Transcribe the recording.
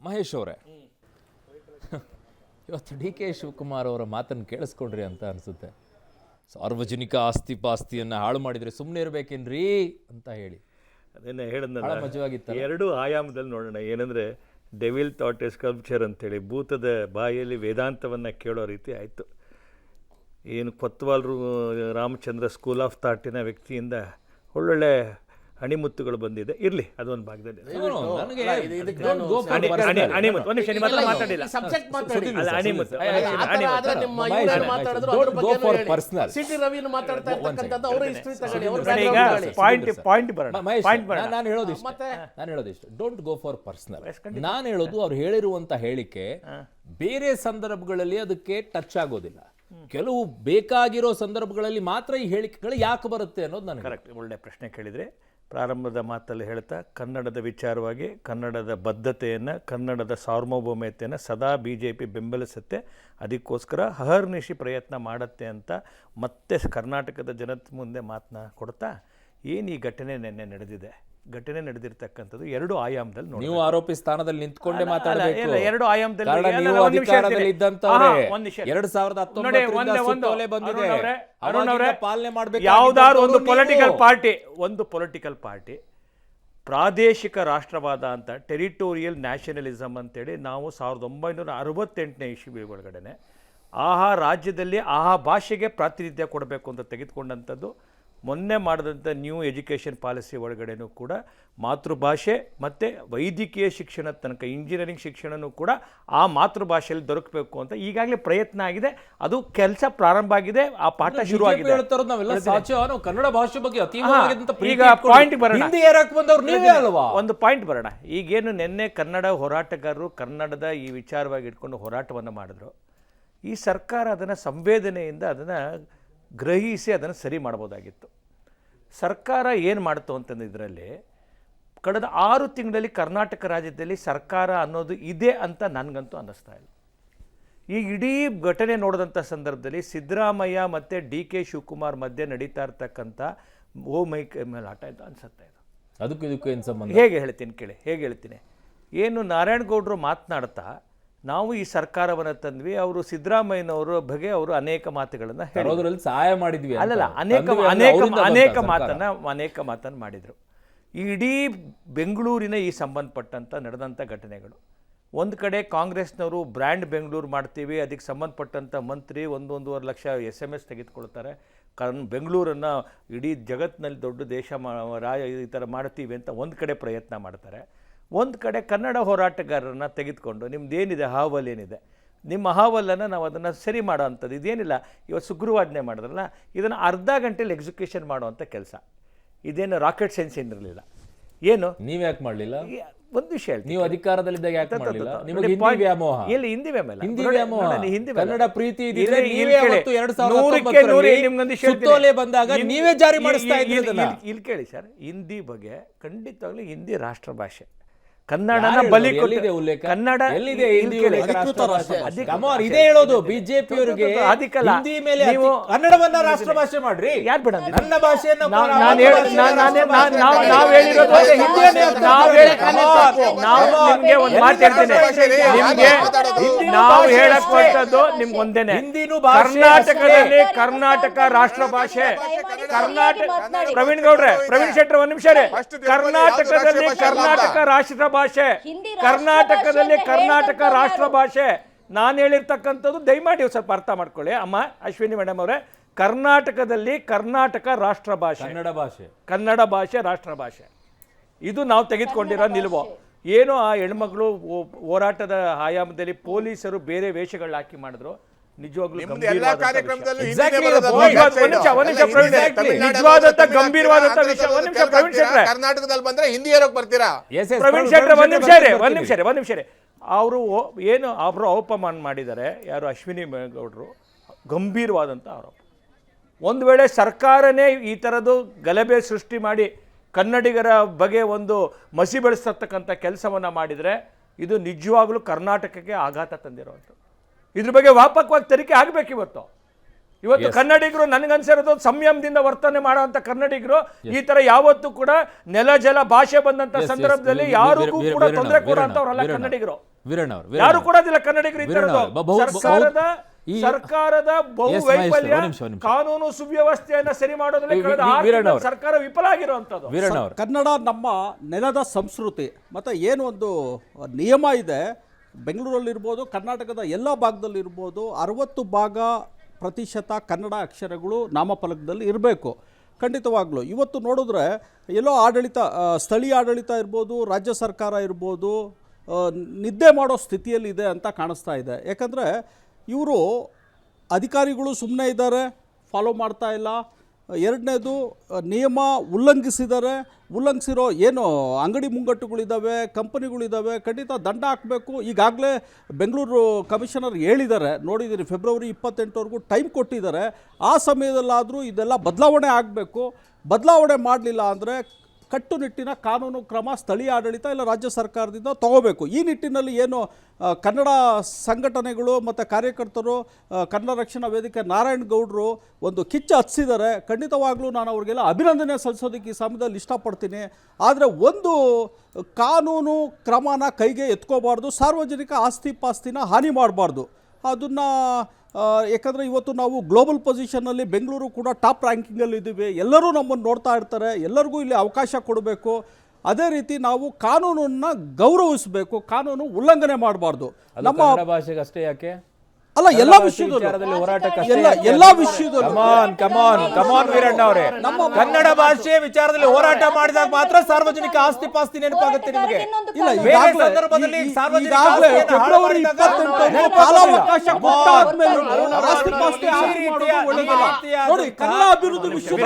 ಮಹೇಶ್ ಅವರೇ, ಇವತ್ತು D K Shivakumar ಅವರ ಮಾತನ್ನು ಕೇಳಿಸ್ಕೊಂಡ್ರಿ ಅಂತ ಅನಿಸುತ್ತೆ. ಸಾರ್ವಜನಿಕ ಆಸ್ತಿ ಪಾಸ್ತಿಯನ್ನು ಹಾಳು ಮಾಡಿದರೆ ಸುಮ್ಮನೆ ಇರಬೇಕೇನ್ರಿ ಅಂತ ಹೇಳಿ ಅದನ್ನೇ ಹೇಳಿದ್ನಲ್ಲ, ಮಜವಾಗಿತ್ತು. ಎರಡು ಆಯಾಮದಲ್ಲಿ ನೋಡೋಣ. ಏನಂದರೆ ಡೆವಿಲ್ ಥಾಟ್ ಎ ಸ್ಕಲ್ಪ್ಚರ್ ಅಂತೇಳಿ ಭೂತದ ಬಾಯಲ್ಲಿ ವೇದಾಂತವನ್ನು ಕೇಳೋ ರೀತಿ ಆಯಿತು. ಏನು ಕೊತ್ವಾಲ್ರು ರಾಮಚಂದ್ರ ಸ್ಕೂಲ್ ಆಫ್ ಥಾಟಿನ ವ್ಯಕ್ತಿಯಿಂದ ಒಳ್ಳೊಳ್ಳೆ ಅಣಿಮುತ್ತುಗಳು ಬಂದಿದೆ. ಇರಲಿ, ಅದೊಂದು ಭಾಗದಲ್ಲಿ ನಾನು ಹೇಳೋದಿಷ್ಟು, ಡೋಂಟ್ ಗೋ ಫಾರ್ ಪರ್ಸನಲ್. ನಾನು ಹೇಳೋದು ಅವ್ರು ಹೇಳಿರುವಂತ ಹೇಳಿಕೆ ಬೇರೆ ಸಂದರ್ಭಗಳಲ್ಲಿ ಅದಕ್ಕೆ ಟಚ್ ಆಗೋದಿಲ್ಲ. ಕೆಲವು ಬೇಕಾಗಿರೋ ಸಂದರ್ಭಗಳಲ್ಲಿ ಮಾತ್ರ ಈ ಹೇಳಿಕೆಗಳು ಯಾಕೆ ಬರುತ್ತೆ ಅನ್ನೋದು ನನಗೆ ಕರೆಕ್ಟ್. ಒಳ್ಳೆ ಪ್ರಶ್ನೆ ಕೇಳಿದರೆ, ಪ್ರಾರಂಭದ ಮಾತಲ್ಲಿ ಹೇಳ್ತಾ ಕನ್ನಡದ ವಿಚಾರವಾಗಿ ಕನ್ನಡದ ಬದ್ಧತೆಯನ್ನು, ಕನ್ನಡದ ಸಾರ್ವಭೌಮತೆಯನ್ನು ಸದಾ BJP ಬೆಂಬಲಿಸುತ್ತೆ. ಅದಕ್ಕೋಸ್ಕರ ಅಹರ್ನಿಶಿ ಪ್ರಯತ್ನ ಮಾಡುತ್ತೆ ಅಂತ ಮತ್ತೆ ಕರ್ನಾಟಕದ ಜನತೆ ಮುಂದೆ ಮಾತನ್ನ ಕೊಡ್ತಾ, ಏನು ಈ ಘಟನೆ ನಿನ್ನೆ ನಡೆದಿದೆ, ಘಟನೆ ನಡೆದಿರ್ತಕ್ಕಂಥದ್ದು ಎರಡು ಆಯಾಮದಲ್ಲಿ ನೋಡಿ. ನೀವು ಆರೋಪಿ ಸ್ಥಾನದಲ್ಲಿ ನಿಂತ್ಕೊಂಡೇ ಮಾತಾಡಬೇಕು. ಎರಡು ಆಯಾಮದಲ್ಲಿ ಪಾಲನೆ ಮಾಡಬೇಕು. ಯಾವುದಾದ್ರು ಒಂದು ಪೊಲಿಟಿಕಲ್ ಪಾರ್ಟಿ ಪ್ರಾದೇಶಿಕ ರಾಷ್ಟ್ರವಾದ ಅಂತ, ಟೆರಿಟೋರಿಯಲ್ ನ್ಯಾಷನಲಿಸಮ್ ಅಂತೇಳಿ ನಾವು 1968ನೇ ಇಸ್ವಿ ಒಳಗಡೆ ರಾಜ್ಯದಲ್ಲಿ ಭಾಷೆಗೆ ಪ್ರಾತಿನಿಧ್ಯ ಕೊಡಬೇಕು ಅಂತ ತೆಗೆದುಕೊಂಡಂಥದ್ದು. ಮೊನ್ನೆ ಮಾಡಿದಂಥ ನ್ಯೂ ಎಜುಕೇಷನ್ ಪಾಲಿಸಿ ಒಳಗಡೆನೂ ಕೂಡ ಮಾತೃಭಾಷೆ ಮತ್ತು ವೈದ್ಯಕೀಯ ಶಿಕ್ಷಣ ತನಕ ಇಂಜಿನಿಯರಿಂಗ್ ಶಿಕ್ಷಣನೂ ಕೂಡ ಆ ಮಾತೃಭಾಷೆಯಲ್ಲಿ ದೊರಕಬೇಕು ಅಂತ ಈಗಾಗಲೇ ಪ್ರಯತ್ನ ಆಗಿದೆ. ಅದು ಕೆಲಸ ಪ್ರಾರಂಭ ಆಗಿದೆ, ಆ ಪಾಠ ಶುರುವಾಗಿದೆ. ಕನ್ನಡ ಭಾಷೆ ಬಗ್ಗೆ ಈಗ ಪಾಯಿಂಟ್ ಬರೋಣ, ಒಂದು ಪಾಯಿಂಟ್ ಬರೋಣ. ಈಗೇನು ನಿನ್ನೆ ಕನ್ನಡ ಹೋರಾಟಗಾರರು ಕನ್ನಡದ ಈ ವಿಚಾರವಾಗಿ ಇಟ್ಕೊಂಡು ಹೋರಾಟವನ್ನು ಮಾಡಿದ್ರು, ಈ ಸರ್ಕಾರ ಅದನ್ನು ಸಂವೇದನೆಯಿಂದ ಅದನ್ನು ಗ್ರಹಿಸಿ ಅದನ್ನು ಸರಿ ಮಾಡ್ಬೋದಾಗಿತ್ತು. ಸರ್ಕಾರ ಏನು ಮಾಡ್ತು ಅಂತಂದು ಇದರಲ್ಲಿ ಕಳೆದ 6 ತಿಂಗಳಲ್ಲಿ ಕರ್ನಾಟಕ ರಾಜ್ಯದಲ್ಲಿ ಸರ್ಕಾರ ಅನ್ನೋದು ಇದೆ ಅಂತ ನನಗಂತೂ ಅನ್ನಿಸ್ತಾ ಇಲ್ಲ. ಈ ಇಡೀ ಘಟನೆ ನೋಡಿದಂಥ ಸಂದರ್ಭದಲ್ಲಿ ಸಿದ್ದರಾಮಯ್ಯ ಮತ್ತು DK ಶಿವಕುಮಾರ್ ಮಧ್ಯೆ ನಡೀತಾ ಇರ್ತಕ್ಕಂಥ ಮೇಲೆ ಆಟ ಅಂತ ಅನಿಸುತ್ತೆ. ಇದು ಅದಕ್ಕೂ ಏನು ಸಂಬಂಧ? ಹೇಗೆ ಹೇಳ್ತೀನಿ. ಏನು ನಾರಾಯಣಗೌಡರು ಮಾತನಾಡ್ತಾ, ನಾವು ಈ ಸರ್ಕಾರವನ್ನು ತಂದ್ವಿ, ಅವರು ಸಿದ್ದರಾಮಯ್ಯನವರ ಬಗ್ಗೆ ಅವರು ಅನೇಕ ಮಾತುಗಳನ್ನು ಹೇಳೋದ್ರಲ್ಲಿ ಸಹಾಯ ಮಾಡಿದ್ವಿ, ಅನೇಕ ಮಾತನ್ನು ಮಾಡಿದರು. ಇಡೀ ಬೆಂಗಳೂರಿನ ಈ ಸಂಬಂಧಪಟ್ಟಂಥ ನಡೆದಂಥ ಘಟನೆಗಳು, ಒಂದು ಕಡೆ ಕಾಂಗ್ರೆಸ್ನವರು ಬ್ರ್ಯಾಂಡ್ ಬೆಂಗಳೂರು ಮಾಡ್ತೀವಿ, ಅದಕ್ಕೆ ಸಂಬಂಧಪಟ್ಟಂಥ ಮಂತ್ರಿ 1-1.5 ಲಕ್ಷ SMS ತೆಗೆದುಕೊಳ್ತಾರೆ. ಬೆಂಗಳೂರನ್ನು ಇಡೀ ಜಗತ್ತಿನಲ್ಲಿ ದೊಡ್ಡ ದೇಶ ಈ ಥರ ಮಾಡ್ತೀವಿ ಅಂತ ಒಂದು ಕಡೆ ಪ್ರಯತ್ನ ಮಾಡ್ತಾರೆ. ಒಂದು ಕಡೆ ಕನ್ನಡ ಹೋರಾಟಗಾರರನ್ನು ತೆಗೆದುಕೊಂಡು ನಿಮ್ಮದೇನಿದೆ ಹಾವಲ್ ಏನಿದೆ, ನಿಮ್ಮ ಹಾವಲನ್ನು ನಾವು ಅದನ್ನು ಸರಿ ಮಾಡೋ ಅಂಥದ್ದು ಇದೇನಿಲ್ಲ. ಇವತ್ತು ಸುಗ್ರೀವಾಜ್ಞೆ ಮಾಡಿದ್ರಲ್ಲ, ಇದನ್ನು ಅರ್ಧ ಗಂಟೆಯಲ್ಲಿ ಎಕ್ಸಿಕ್ಯೂಷನ್ ಮಾಡುವಂಥ ಕೆಲಸ. ಇದೇನು ರಾಕೆಟ್ ಸೈನ್ಸ್ ಏನಿರಲಿಲ್ಲ. ಏನು ನೀವು ಯಾಕೆ ಮಾಡಲಿಲ್ಲ? ಒಂದು ವಿಷಯ ಹೇಳ್ತೀನಿ, ನೀವು ಅಧಿಕಾರದಲ್ಲಿದ್ದಾಗ ಯಾಕೆ ಮಾಡಲಿಲ್ಲ? ನಿಮಗೆ ಹಿಂದಿ ವ್ಯಾಮೋಹ, ಎಲ್ಲಿ ಹಿಂದಿ ವ್ಯಾಮೋಹ, ಕನ್ನಡ ಪ್ರೀತಿ ಇದ್ದಿದ್ರೆ ನೀವೇ 2019 ಸುತ್ತೋಲೆ ಬಂದಾಗ ನೀವೇ ಜಾರಿ ಮಾಡಿಸ್ತಾ ಇದ್ದೀರಿ. ಇಲ್ಲಿ ಕೇಳಿ ಸರ್, ಹಿಂದಿ ಬಗ್ಗೆ ಖಂಡಿತವಾಗ್ಲೂ ಹಿಂದಿ ರಾಷ್ಟ್ರ ಭಾಷೆ. ಕನ್ನಡನ ಬಲಿ ಕನ್ನಡ ಎಲ್ಲಿದೆ? ಇದೇ ಹೇಳೋದು ಬಿಜೆಪಿ ಅವರಿಗೆ, ಹಿಂದಿ ಮೇಲೆ ಕನ್ನಡವನ್ನ ರಾಷ್ಟ್ರ ಭಾಷೆ ಮಾಡ್ರಿ. ಯಾರು ಬಿಡ ನನ್ನ ಭಾಷೆಯನ್ನು ನಿಮ್ಗೆ ಒಂದು ಮಾತು ಹೇಳ್ತೇನೆ, ನಾವು ಹೇಳಕ್ಕಂಥದ್ದು ನಿಮ್ಗೆ ಒಂದೇನೆ. ಕರ್ನಾಟಕದಲ್ಲಿ ಕರ್ನಾಟಕ ರಾಷ್ಟ್ರ ಭಾಷೆ. ಪ್ರವೀಣ್ ಗೌಡ್ರೆ, ಪ್ರವೀಣ್ ಶೆಟ್ಟಿ ಒಂದು ನಿಮಿಷ ರೀ. ಕರ್ನಾಟಕದಲ್ಲಿ ಕರ್ನಾಟಕ ರಾಷ್ಟ್ರ ಭಾಷೆ, ಕರ್ನಾಟಕದಲ್ಲಿ ಕರ್ನಾಟಕ ರಾಷ್ಟ್ರ ಭಾಷೆ. ನಾನು ಹೇಳಿರ್ತಕ್ಕಂಥದ್ದು ದಯಮಾಡಿ ಸ್ವಲ್ಪ ಅರ್ಥ ಮಾಡ್ಕೊಳ್ಳಿ ಅಮ್ಮ ಅಶ್ವಿನಿ ಮೇಡಮ್ ಅವರೇ. ಕರ್ನಾಟಕದಲ್ಲಿ ಕರ್ನಾಟಕ ರಾಷ್ಟ್ರ ಭಾಷೆ, ಕನ್ನಡ ಭಾಷೆ ರಾಷ್ಟ್ರ ಭಾಷೆ. ಇದು ನಾವು ತೆಗೆದುಕೊಂಡಿರೋ ನಿಲುವು. ಏನು ಆ ಹೆಣ್ಮಗಳು ಹೋರಾಟದ ಆಯಾಮದಲ್ಲಿ ಪೊಲೀಸರು ಬೇರೆ ವೇಷಗಳು ಹಾಕಿ ಮಾಡಿದ್ರು, ನಿಜವಾಗ್ಲೂ ಗಂಭೀರವಾದಂತ ವಿಷಯ. ಕರ್ನಾಟಕದಲ್ಲಿ ಬಂದ್ರೆ ಹಿಂದಿ ಹೇಳಕ್ ಬರ್ತೀರಾ? ಪ್ರವೀಣ್ ಶೆಟ್ಟಿ ಒಂದ್ ನಿಮಿಷ ರೀ. ಅವರು ಏನು ಅವರು ಅವಪಮಾನ ಮಾಡಿದ್ದಾರೆ, ಯಾರು ಅಶ್ವಿನಿ ಗೌಡರು, ಗಂಭೀರವಾದಂಥ ಆರೋಪ. ಒಂದು ವೇಳೆ ಸರ್ಕಾರನೇ ಈ ಥರದ್ದು ಗಲಭೆ ಸೃಷ್ಟಿ ಮಾಡಿ ಕನ್ನಡಿಗರ ಬಗ್ಗೆ ಒಂದು ಮಸಿ ಬೆಳೆಸ್ತಕ್ಕಂಥ ಕೆಲಸವನ್ನು ಮಾಡಿದರೆ ಇದು ನಿಜವಾಗ್ಲೂ ಕರ್ನಾಟಕಕ್ಕೆ ಆಘಾತ ತಂದಿರುವಂಥ. ಇದ್ರ ಬಗ್ಗೆ ವ್ಯಾಪಕವಾಗಿ ತನಿಖೆ ಆಗಬೇಕು. ಇವತ್ತು ಕನ್ನಡಿಗರು ನನಗನ್ಸಿರೋದು ಸಂಯಮದಿಂದ ವರ್ತನೆ ಮಾಡುವಂಥ ಕನ್ನಡಿಗರು ಈ ಥರ ಯಾವತ್ತೂ ಕೂಡ ನೆಲ ಜಲ ಭಾಷೆ ಬಂದಂಥ ಸಂದರ್ಭದಲ್ಲಿ ಯಾರಿಗೂ ಕೂಡ ತೊಂದರೆ ಕೊಡುವಂಥವ್ರಲ್ಲ ಕನ್ನಡಿಗರು. ವೀರಣ್ಣ ಅವರು ಯಾರು ಕೊಡೋದಿಲ್ಲ ಕನ್ನಡಿಗರು. ವೀರಣ್ಣ ಅವರು, ಸರ್ಕಾರದ ಬಹುವೈಫಲ್ಯ, ಕಾನೂನು ಸುವ್ಯವಸ್ಥೆಯನ್ನ ಸರಿ ಮಾಡೋದ್ರಲ್ಲಿ ಕಳೆದ 6 ತಿಂಗಳು ಸರ್ಕಾರ ವಿಫಲ ಆಗಿರುವಂತದ್ದು. ವೀರಣ್ಣ ಅವರು, ಕನ್ನಡ ನಮ್ಮ ನೆಲದ ಸಂಸ್ಕೃತಿ ಮತ್ತು ಏನು ಒಂದು ನಿಯಮ ಇದೆ, ಬೆಂಗಳೂರಲ್ಲಿರ್ಬೋದು, ಕರ್ನಾಟಕದ ಎಲ್ಲ ಭಾಗದಲ್ಲಿರ್ಬೋದು, 60% ಕನ್ನಡ ಅಕ್ಷರಗಳು ನಾಮಫಲಕದಲ್ಲಿ ಇರಬೇಕು. ಖಂಡಿತವಾಗ್ಲೂ ಇವತ್ತು ನೋಡಿದ್ರೆ ಎಲ್ಲೋ ಆಡಳಿತ, ಸ್ಥಳೀಯ ಆಡಳಿತ ಇರ್ಬೋದು, ರಾಜ್ಯ ಸರ್ಕಾರ ಇರ್ಬೋದು, ನಿದ್ದೆ ಮಾಡೋ ಸ್ಥಿತಿಯಲ್ಲಿದೆ ಅಂತ ಕಾಣಿಸ್ತಾ ಇದೆ. ಯಾಕಂದರೆ ಇವರು ಅಧಿಕಾರಿಗಳು ಸುಮ್ಮನೆ ಇದ್ದಾರೆ, ಫಾಲೋ ಮಾಡ್ತಾ ಇಲ್ಲ. ಎರಡನೇದು, ನಿಯಮ ಉಲ್ಲಂಘಿಸಿರೋ ಏನು ಅಂಗಡಿ ಮುಂಗಟ್ಟುಗಳಿದ್ದಾವೆ, ಕಂಪನಿಗಳಿದ್ದಾವೆ, ಖಂಡಿತ ದಂಡ ಹಾಕಬೇಕು. ಈಗಾಗಲೇ ಬೆಂಗಳೂರು ಕಮಿಷನರ್ ಹೇಳಿದ್ದಾರೆ, ನೋಡಿದ್ದೀರಿ, ಫೆಬ್ರವರಿ 28ವರೆಗೂ ಟೈಮ್ ಕೊಟ್ಟಿದ್ದಾರೆ. ಆ ಸಮಯದಲ್ಲಾದರೂ ಇದೆಲ್ಲ ಬದಲಾವಣೆ ಆಗಬೇಕು. ಬದಲಾವಣೆ ಮಾಡಲಿಲ್ಲ ಅಂದರೆ ಕಟ್ಟುನಿಟ್ಟಿನ ಕಾನೂನು ಕ್ರಮ ಸ್ಥಳೀಯ ಆಡಳಿತ ಇಲ್ಲ ರಾಜ್ಯ ಸರ್ಕಾರದಿಂದ ತಗೋಬೇಕು. ಈ ನಿಟ್ಟಿನಲ್ಲಿ ಏನು ಕನ್ನಡ ಸಂಘಟನೆಗಳು ಮತ್ತು ಕಾರ್ಯಕರ್ತರು, ಕನ್ನಡ ರಕ್ಷಣಾ ವೇದಿಕೆ ನಾರಾಯಣ ಗೌಡರು ಒಂದು ಕಿಚ್ಚು ಹಚ್ಚಿದ್ದಾರೆ. ಖಂಡಿತವಾಗ್ಲೂ ನಾನು ಅವ್ರಿಗೆಲ್ಲ ಅಭಿನಂದನೆ ಸಲ್ಲಿಸೋದಕ್ಕೆ ಈ ಸಮಯದಲ್ಲಿ ಇಷ್ಟಪಡ್ತೀನಿ. ಆದರೆ ಒಂದು ಕಾನೂನು ಕ್ರಮನ ಕೈಗೆ ಎತ್ಕೋಬಾರ್ದು, ಸಾರ್ವಜನಿಕ ಆಸ್ತಿ ಪಾಸ್ತಿನ ಹಾನಿ ಮಾಡಬಾರ್ದು. ಅದನ್ನು ಯಾಕಂದರೆ ಇವತ್ತು ನಾವು ಗ್ಲೋಬಲ್ ಪೊಸಿಷನ್ನಲ್ಲಿ ಬೆಂಗಳೂರು ಕೂಡ ಟಾಪ್ ರ್ಯಾಂಕಿಂಗಲ್ಲಿ ಇದ್ದೀವಿ. ಎಲ್ಲರೂ ನಮ್ಮನ್ನು ನೋಡ್ತಾ ಇರ್ತಾರೆ, ಎಲ್ಲರಿಗೂ ಇಲ್ಲಿ ಅವಕಾಶ ಕೊಡಬೇಕು. ಅದೇ ರೀತಿ ನಾವು ಕಾನೂನನ್ನು ಗೌರವಿಸಬೇಕು, ಕಾನೂನು ಉಲ್ಲಂಘನೆ ಮಾಡಬಾರ್ದು. ನಮ್ಮ ಕನ್ನಡ ಭಾಷೆಗೆ ಅಷ್ಟೇ ಯಾಕೆ ಅಲ್ಲ, ಎಲ್ಲ ವಿಷಯದಲ್ಲೂ ಹೋರಾಟಕ್ಕೆ ಎಲ್ಲ ವಿಷಯದಲ್ಲೂ ಕಮಾನ್ ವೀರಣ್ಣ ಅವರೇ, ಕನ್ನಡ ಭಾಷೆ ವಿಚಾರದಲ್ಲಿ ಹೋರಾಟ ಮಾಡಿದಾಗ ಮಾತ್ರ ಸಾರ್ವಜನಿಕ ಆಸ್ತಿ ಪಾಸ್ತಿ ನೆನಪಾಗುತ್ತೆ ನಿಮಗೆ. ಇಲ್ಲ, ಬೇರೆ ಸಂದರ್ಭದಲ್ಲಿ ಸಾರ್ವಜನಿಕ ಆಸ್ತಿಯನ್ನು ಹಾಳು ಫೆಬ್ರವರಿ ಮಾಡಿದಾಗ 28 ಕಾಲಾವಕಾಶ ಕೊಟ್ಟ ಆದ್ಮೇಲೂ ಆಸ್ತಿ ಪಾಸ್ತಿ ಹಾಳು ಮಾಡೋದು ಒಳ್ಳೆಯದಲ್ಲ. ನೋಡಿ, ಕನ್ನಡ ಅಭಿವೃದ್ಧಿ ವಿಶ್ವ